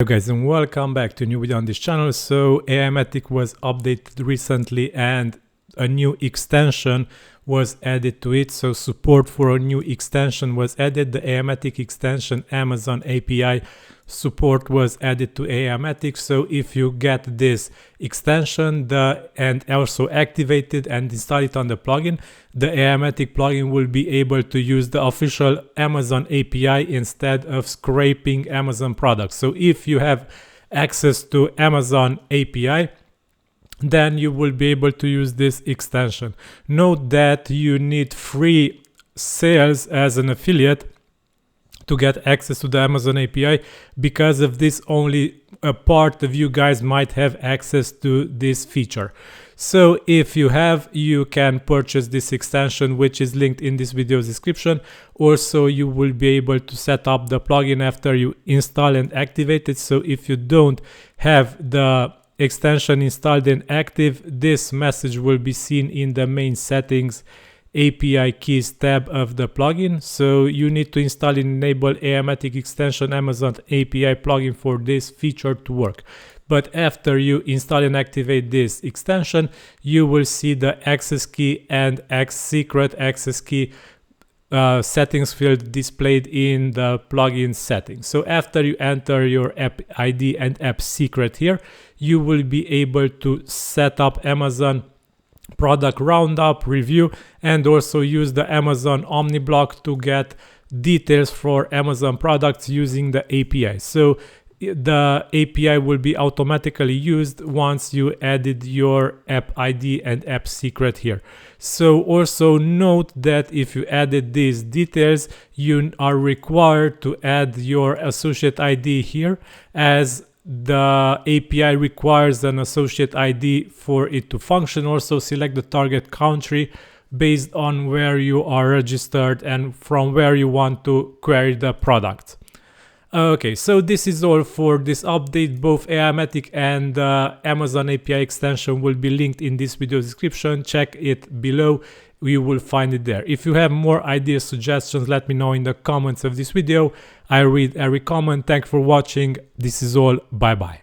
Hello guys, and welcome back to a new video on this channel. So Aimogen was updated recently and a new extension was added to it. So support for a new extension was added. The Aimogen extension Amazon API support was added to Aimogen. So if you get this extension and also activate it and install it on the plugin, the Aimogen plugin will be able to use the official Amazon API instead of scraping Amazon products. So if you have access to Amazon API, then you will be able to use this extension. Note that you need free sales as an affiliate to get access to the Amazon API. Because of this, only a part of you guys might have access to this feature. So if you have, you can purchase this extension, which is linked in this video's description. Also, you will be able to set up the plugin after you install and activate it. So if you don't have the extension installed and active, this message will be seen in the main settings API keys tab of the plugin. So you need to install and enable Aimogen extension Amazon API plugin for this feature to work. But after you install and activate this extension, you will see the access key and secret access key settings field displayed in the plugin settings. So after you enter your app ID and app secret here, you will be able to set up Amazon product roundup review and also use the Amazon Omniblock to get details for Amazon products using the API. So the API will be automatically used once you added your app ID and app secret here. So also note that if you added these details, you are required to add your associate ID here, as the API requires an associate ID for it to function. Also select the target country based on where you are registered and from where you want to query the product. Okay, so this is all for this update. Both Aimogen and Amazon API extension will be linked in this video description. Check it below, you will find it there. If you have more ideas, suggestions, let me know in the comments of this video. I read every comment. Thanks for watching. This is all. Bye bye.